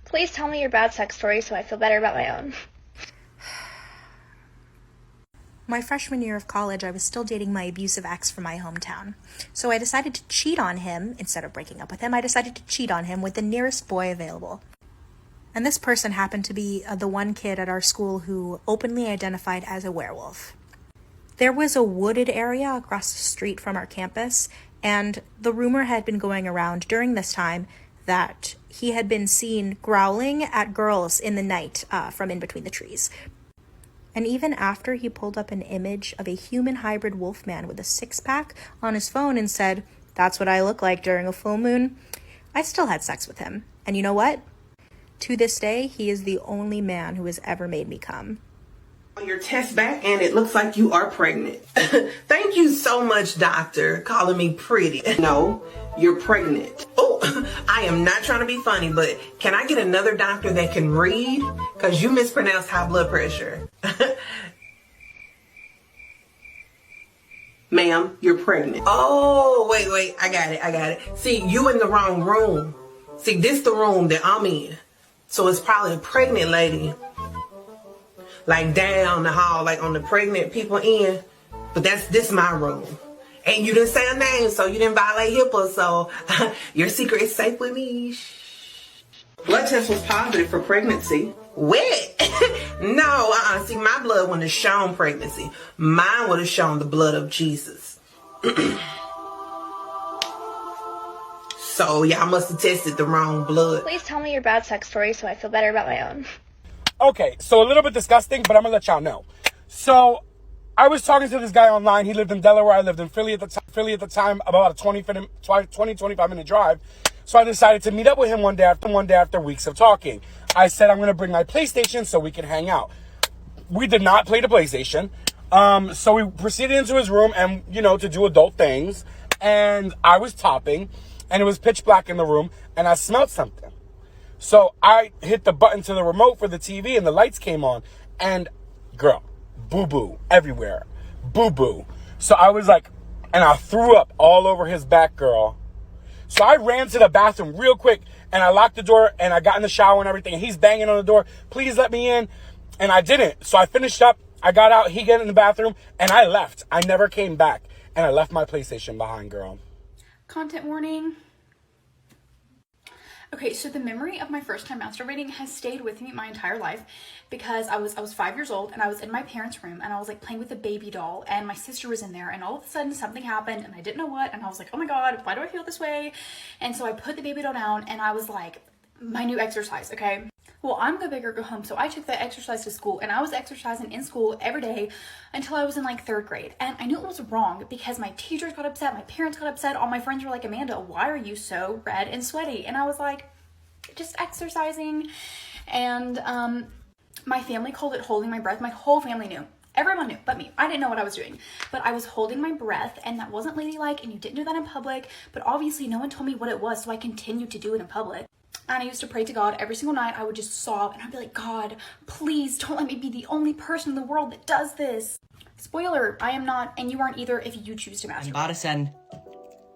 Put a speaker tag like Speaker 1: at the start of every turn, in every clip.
Speaker 1: Please tell me your bad sex story so I feel better about my own.
Speaker 2: My freshman year of college, I was still dating my abusive ex from my hometown. So I decided to cheat on him. Instead of breaking up with him, I decided to cheat on him with the nearest boy available. And this person happened to be the one kid at our school who openly identified as a werewolf. There was a wooded area across the street from our campus, and the rumor had been going around during this time that he had been seen growling at girls in the night from in between the trees. And even after he pulled up an image of a human hybrid wolf man with a six-pack on his phone and said, "That's what I look like during a full moon," I still had sex with him. And you know what? To this day, he is the only man who has ever made me come.
Speaker 3: Your test back and it looks like you are pregnant. Thank you so much, doctor, calling me pretty. No, you're pregnant. Oh, I am not trying to be funny, but can I get another doctor that can read? Because you mispronounced high blood pressure. Ma'am, you're pregnant. Oh, wait, I got it. See, you in the wrong room. See, this the room that I'm in. So it's probably a pregnant lady. Like down the hall, like on the pregnant people end. But this my room. And you didn't say a name, so you didn't violate HIPAA, so your secret is safe with me. Blood test was positive for pregnancy. Wet? No, see, my blood wouldn't have shown pregnancy. Mine would have shown the blood of Jesus. So y'all must have tested the wrong blood.
Speaker 1: Please tell me your bad sex story so I feel better about my own.
Speaker 4: Okay, so a little bit disgusting, but I'm gonna let y'all know. So I was talking to this guy online. He lived in Delaware. I lived in Philly at the time, about a 25 minute drive. So I decided to meet up with him one day after weeks of talking. I said I'm gonna bring my PlayStation so we can hang out. We did not play the PlayStation. So we proceeded into his room and, to do adult things. And I was topping, and it was pitch black in the room, and I smelled something. So I hit the button to the remote for the TV and the lights came on, and girl, boo-boo everywhere, boo-boo. So I was like, and I threw up all over his back, girl. So I ran to the bathroom real quick and I locked the door and I got in the shower and everything. And he's banging on the door, "Please let me in." And I didn't. So I finished up, I got out, he got in the bathroom, and I left. I never came back. And I left my PlayStation behind, girl.
Speaker 5: Content warning. Okay, so the memory of my first time masturbating has stayed with me my entire life because I was 5 years old and I was in my parents' room and I was like playing with a baby doll and my sister was in there and all of a sudden something happened and I didn't know what and I was like, "Oh my God, why do I feel this way?" And so I put the baby doll down and I was like, my new exercise, okay? Well, I'm go big or go home. So I took that exercise to school and I was exercising in school every day until I was in like 3rd grade. And I knew it was wrong because my teachers got upset, my parents got upset, all my friends were like, "Amanda, why are you so red and sweaty?" And I was like, just exercising. And my family called it holding my breath. My whole family knew. Everyone knew but me. I didn't know what I was doing, but I was holding my breath and that wasn't ladylike and you didn't do that in public, but obviously no one told me what it was, so I continued to do it in public. And I used to pray to God every single night. I would just sob and I'd be like, "God, please don't let me be the only person in the world that does this." Spoiler, I am not, and you aren't either if you choose to masturbate.
Speaker 6: Embarrassing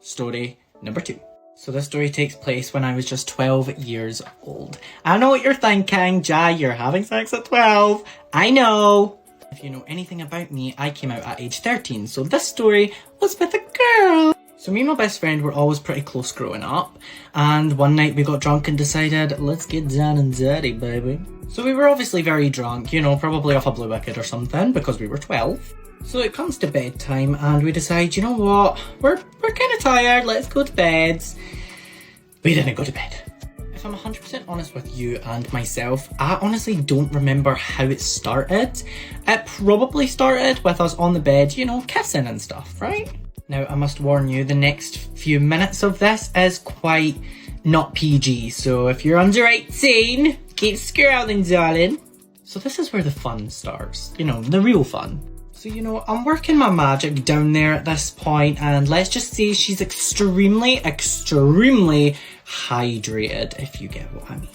Speaker 6: story number 2. So this story takes place when I was just 12 years old. I know what you're thinking, Jai, you're having sex at 12. I know. If you know anything about me, I came out at age 13, so this story was with a girl. So me and my best friend were always pretty close growing up, and one night we got drunk and decided, let's get down and dirty, baby. So we were obviously very drunk, probably off a Blue Wicked or something, because we were 12. So it comes to bedtime and we decide, you know what, we're kind of tired, let's go to bed. We didn't go to bed. If I'm 100% honest with you and myself, I honestly don't remember how it started. It probably started with us on the bed, kissing and stuff, right? Now, I must warn you, the next few minutes of this is quite not PG, so if you're under 18, keep scrolling, darling. So this is where the fun starts, the real fun. So, I'm working my magic down there at this point, and let's just say she's extremely hydrated, if you get what I mean.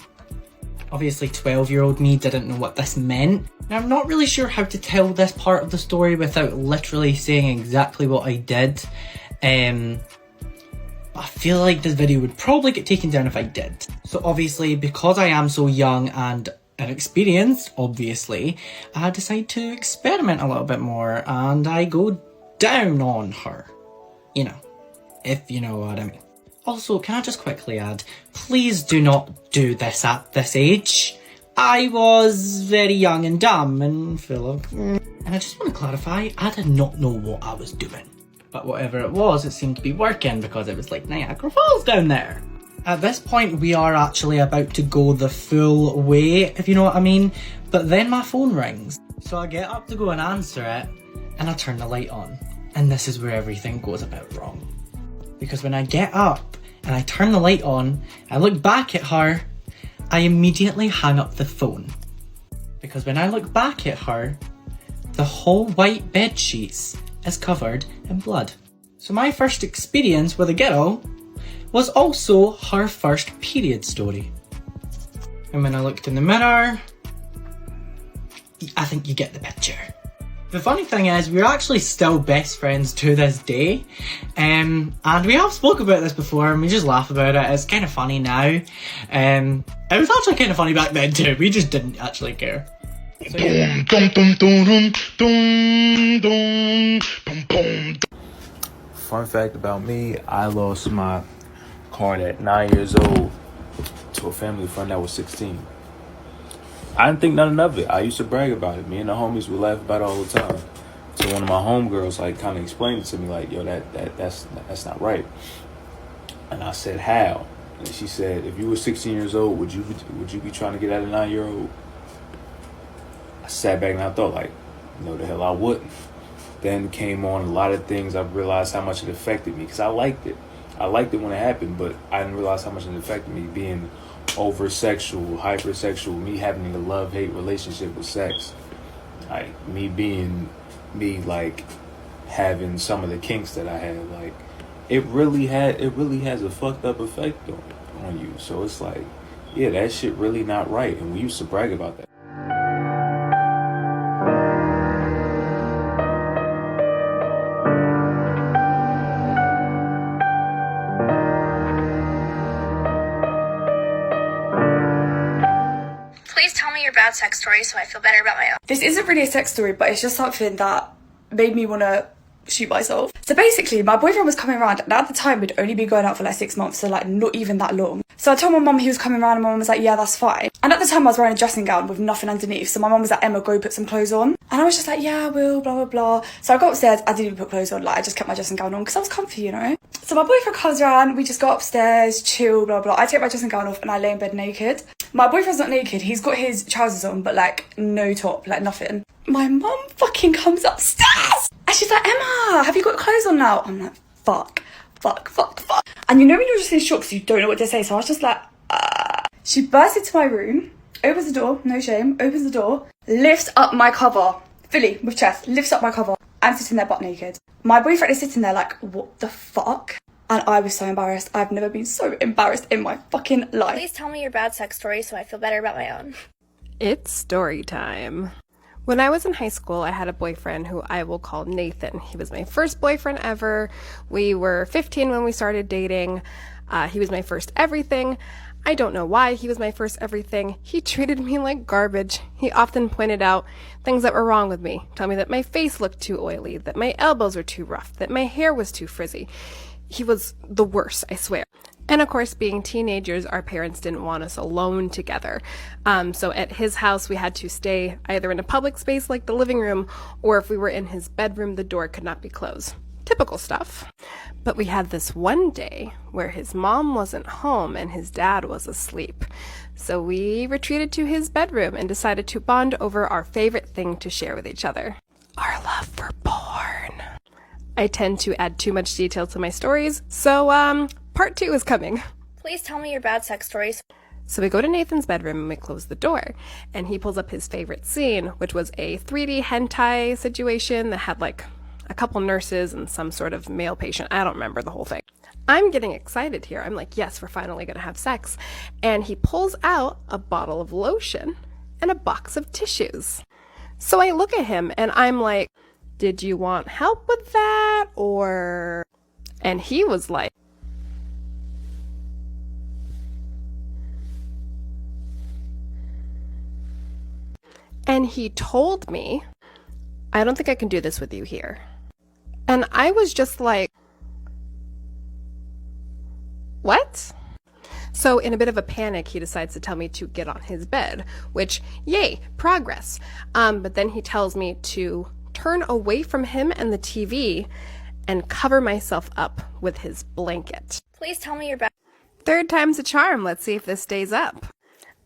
Speaker 6: Obviously, 12-year-old me didn't know what this meant. Now, I'm not really sure how to tell this part of the story without literally saying exactly what I did. I feel like this video would probably get taken down if I did. So obviously, because I am so young and inexperienced, obviously, I decide to experiment a little bit more and I go down on her. You know, if you know what I mean. Also, can I just quickly add, please do not do this at this age. I was very young and dumb and full of... And I just want to clarify, I did not know what I was doing. But whatever it was, it seemed to be working because it was like Niagara Falls down there. At this point, we are actually about to go the full way, if you know what I mean. But then my phone rings. So I get up to go and answer it, and I turn the light on. And this is where everything goes a bit wrong. Because when I get up and I turn the light on, I look back at her, I immediately hang up the phone. Because when I look back at her, the whole white bed sheets is covered in blood. So my first experience with a girl was also her first period story. And when I looked in the mirror, I think you get the picture. The funny thing is, we're actually still best friends to this day. And we have spoke about this before and we just laugh about it. It's kind of funny now. It was actually kind of funny back then too. We just didn't actually care. So, yeah.
Speaker 7: Fun fact about me, I lost my card at 9 years old to a family friend that was 16. I didn't think nothing of it. I used to brag about it. Me and the homies would laugh about it all the time. So one of my homegirls like kind of explained it to me like, yo, that's not right. And I said, how? And she said, if you were 16 years old, would you be trying to get at a 9-year-old? I sat back and I thought like, no, the hell I wouldn't. Then came on a lot of things. I realized how much it affected me because I liked it. I liked it when it happened, but I didn't realize how much it affected me being over-sexual, hypersexual, me having a love-hate relationship with sex. Like, like, having some of the kinks that I had. Like, it really has a fucked up effect on you. So it's like, yeah, that shit really not right. And we used to brag about that.
Speaker 1: Please tell me your bad sex story so I feel better about my own.
Speaker 8: This isn't really a sex story, but it's just something that made me want to shoot myself. So basically, my boyfriend was coming around, and at the time, we'd only been going out for like 6 months, so like not even that long. So I told my mum he was coming around, and my mum was like, yeah, that's fine. And at the time, I was wearing a dressing gown with nothing underneath, so my mum was like, Emma, go put some clothes on. And I was just like, yeah, I will, blah, blah, blah. So I got upstairs, I didn't even put clothes on, like I just kept my dressing gown on, because I was comfy, you know? So my boyfriend comes around, we just go upstairs, chill, blah, blah. I take my dressing gown off, and I lay in bed naked. My boyfriend's not naked, he's got his trousers on, but like no top, like nothing. My mum fucking comes upstairs and she's like, Emma, have you got clothes on now? I'm like, fuck. And you know when you're just in shock because you don't know what to say, so I was just like, She bursts into my room, opens the door, no shame, opens the door, lifts up my cover, fully, with chest, lifts up my cover. I'm sitting there butt naked. My boyfriend is sitting there like, what the fuck? And I was so embarrassed. I've never been so embarrassed in my fucking life.
Speaker 1: Please tell me your bad sex story so I feel better about my own.
Speaker 9: It's story time. When I was in high school, I had a boyfriend who I will call Nathan. He was my first boyfriend ever. We were 15 when we started dating. He was my first everything. I don't know why he was my first everything. He treated me like garbage. He often pointed out things that were wrong with me. Tell me that my face looked too oily, that my elbows were too rough, that my hair was too frizzy. He was the worst, I swear. And of course, being teenagers, our parents didn't want us alone together. So at his house, we had to stay either in a public space like the living room, or if we were in his bedroom, the door could not be closed. Typical stuff. But we had this one day where his mom wasn't home and his dad was asleep. So we retreated to his bedroom and decided to bond over our favorite thing to share with each other. Our love for porn. I tend to add too much detail to my stories, so part 2 is coming.
Speaker 1: Please tell me your bad sex stories.
Speaker 9: So we go to Nathan's bedroom and we close the door, and he pulls up his favorite scene, which was a 3D hentai situation that had like a couple nurses and some sort of male patient. I don't remember the whole thing. I'm getting excited here. I'm like, yes, we're finally gonna have sex. And he pulls out a bottle of lotion and a box of tissues. So I look at him and I'm like, did you want help with that, or... And he was like, And he told me, I don't think I can do this with you here. And I was just like, what? So in a bit of a panic, he decides to tell me to get on his bed, which, yay, progress. But then he tells me to turn away from him and the TV and cover myself up with his blanket.
Speaker 1: Please tell me your bad.
Speaker 9: Third time's a charm. Let's see if this stays up.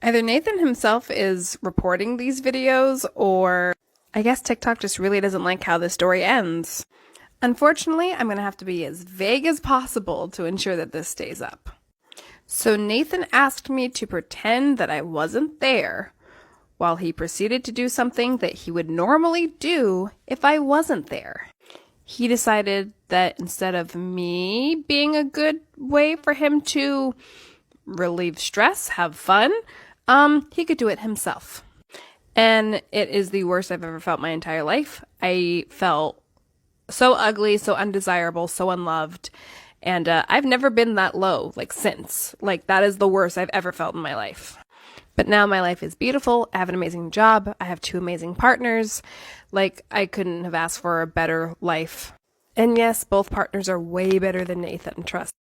Speaker 9: Either Nathan himself is reporting these videos, or I guess TikTok just really doesn't like how this story ends. Unfortunately, I'm going to have to be as vague as possible to ensure that this stays up. So Nathan asked me to pretend that I wasn't there, while he proceeded to do something that he would normally do if I wasn't there. He decided that instead of me being a good way for him to relieve stress, have fun, he could do it himself. And it is the worst I've ever felt my entire life. I felt so ugly, so undesirable, so unloved. And I've never been that low, since. That is the worst I've ever felt in my life. But now my life is beautiful. I have an amazing job. I have 2 amazing partners. I couldn't have asked for a better life. And yes, both partners are way better than Nathan, trust.